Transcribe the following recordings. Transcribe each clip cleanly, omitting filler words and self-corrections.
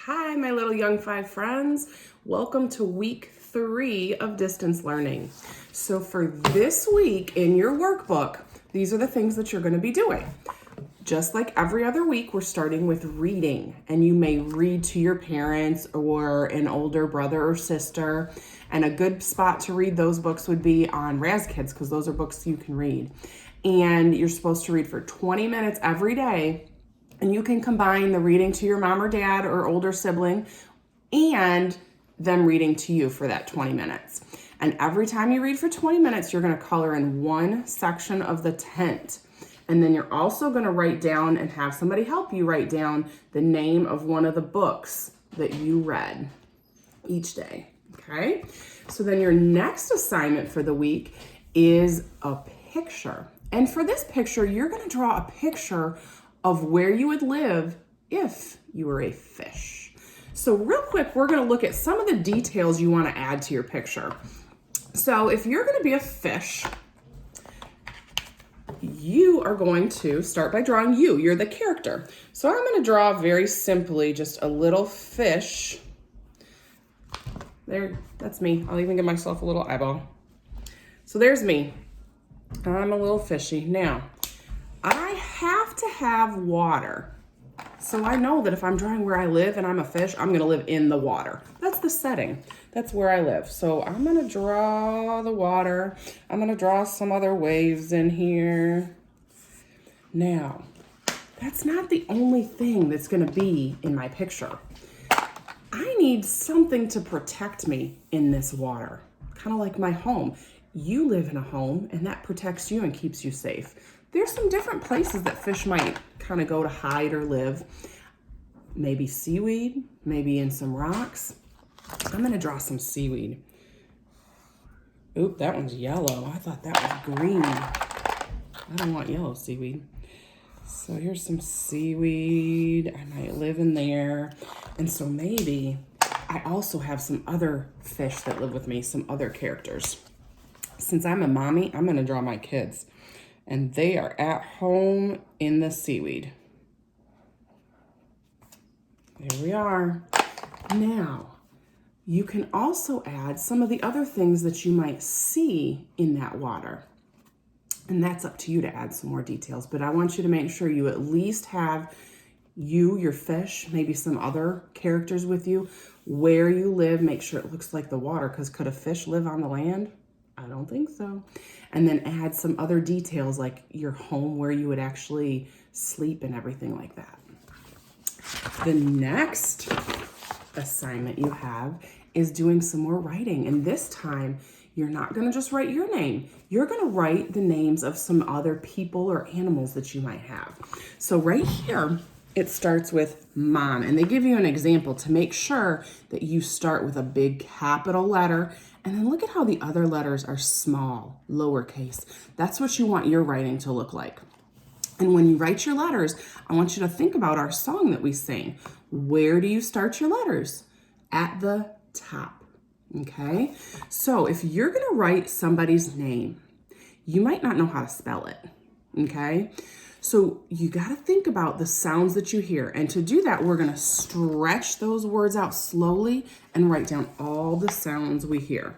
Hi, my little Young Five friends. Welcome to week 3 of distance learning. So for this week in your workbook, these are the things that you're going to be doing. Just like every other week, we're starting with reading, and you may read to your parents or an older brother or sister. And a good spot to read those books would be on Raz Kids, because those are books you can read. And you're supposed to read for 20 minutes every day. And you can combine the reading to your mom or dad or older sibling and them reading to you for that 20 minutes. And every time you read for 20 minutes, you're going to color in one section of the tent. And then you're also going to write down and have somebody help you write down the name of one of the books that you read each day. Okay? So then your next assignment for the week is a picture. And for this picture, you're going to draw a picture of where you would live if you were a fish. So real quick, we're going to look at some of the details you want to add to your picture. So if you're going to be a fish, you are going to start by drawing you. You're the character. So I'm going to draw very simply just a little fish. There, that's me. I'll even give myself a little eyeball. So there's me. I'm a little fishy. Now, I have to have water. So I know that if I'm drawing where I live and I'm a fish, I'm going to live in the water. That's the setting. That's where I live. So I'm going to draw the water. I'm going to draw some other waves in here. Now, that's not the only thing that's going to be in my picture. I need something to protect me in this water, kind of like my home. You live in a home, and that protects you and keeps you safe. There's some different places that fish might kind of go to hide or live. Maybe seaweed, maybe in some rocks. I'm going to draw some seaweed. Oop, that one's yellow. I thought that was green. I don't want yellow seaweed. So here's some seaweed. I might live in there. And so maybe I also have some other fish that live with me, some other characters. Since I'm a mommy, I'm going to draw my kids. And they are at home in the seaweed. There we are. Now, you can also add some of the other things that you might see in that water. And that's up to you to add some more details. But I want you to make sure you at least have you, your fish, maybe some other characters with you, where you live. Make sure it looks like the water, because could a fish live on the land? I don't think so. And then add some other details like your home, where you would actually sleep and everything like that. The next assignment you have is doing some more writing. And this time, you're not going to just write your name. You're going to write the names of some other people or animals that you might have. So right here, it starts with mom. And they give you an example to make sure that you start with a big capital letter. And then look at how the other letters are small, lowercase. That's what you want your writing to look like. And when you write your letters, I want you to think about our song that we sing. Where do you start your letters? At the top, okay? So if you're gonna write somebody's name, you might not know how to spell it, okay? So you gotta think about the sounds that you hear. And to do that, we're gonna stretch those words out slowly and write down all the sounds we hear.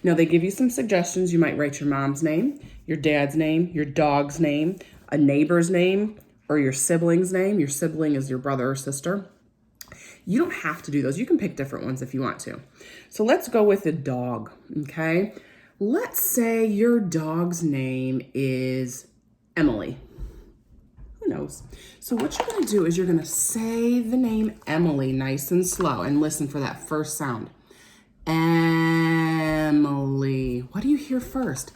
Now they give you some suggestions. You might write your mom's name, your dad's name, your dog's name, a neighbor's name, or your sibling's name. Your sibling is your brother or sister. You don't have to do those. You can pick different ones if you want to. So let's go with the dog, okay? Let's say your dog's name is Emily. Who knows? So what you're going to do is you're going to say the name Emily nice and slow, and listen for that first sound. Emily. What do you hear first?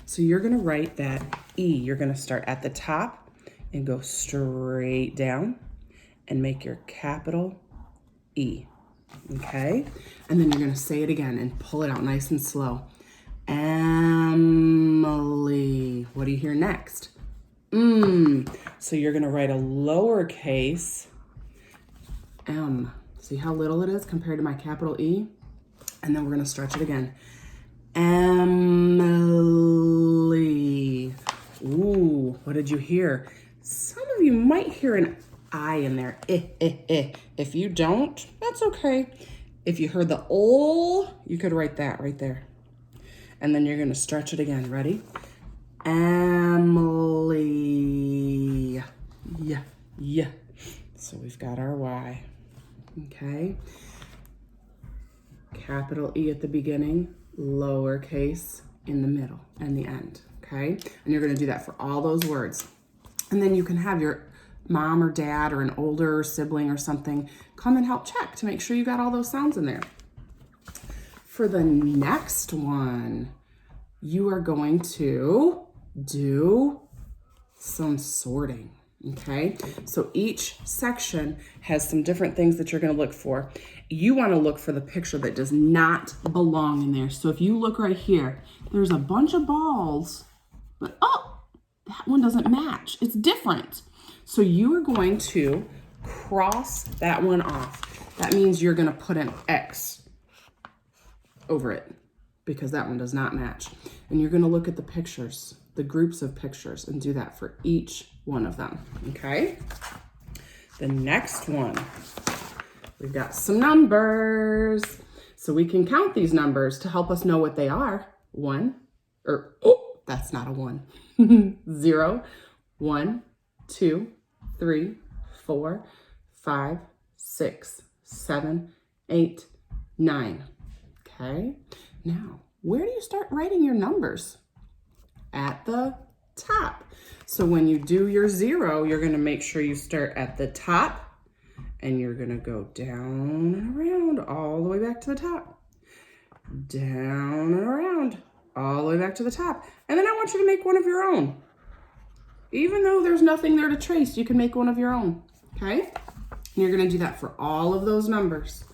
So you're going to write that E. You're going to start at the top and go straight down and make your capital E. Okay? And then you're going to say it again and pull it out nice and slow. Emily. What do you hear next? So you're going to write a lowercase m. See how little it is compared to my capital E? And then we're going to stretch it again. Emily. Ooh, what did you hear? Some of you might hear an I in there. If you don't, that's okay. If you heard the ol, you could write that right there. And then you're gonna stretch it again. Ready? Emily. Yeah. So we've got our Y. Okay. Capital E at the beginning, lowercase in the middle and the end. Okay. And you're gonna do that for all those words. And then you can have your mom or dad or an older sibling or something come and help check to make sure you got all those sounds in there. For the next one, you are going to do some sorting, okay? So each section has some different things that you're gonna look for. You wanna look for the picture that does not belong in there. So if you look right here, there's a bunch of balls, but oh, that one doesn't match. It's different. So you are going to cross that one off. That means you're gonna put an X over it because that one does not match. And you're gonna look at the pictures, the groups of pictures, and do that for each one of them, okay? The next one, we've got some numbers. So we can count these numbers to help us know what they are. That's not a one. 0, 1, 2, 3, 4, 5, 6, 7, 8, 9. Okay, now where do you start writing your numbers? At the top. So when you do your 0, you're gonna make sure you start at the top and you're gonna go down and around all the way back to the top. Down and around all the way back to the top. And then I want you to make one of your own. Even though there's nothing there to trace, you can make one of your own, okay? And you're gonna do that for all of those numbers.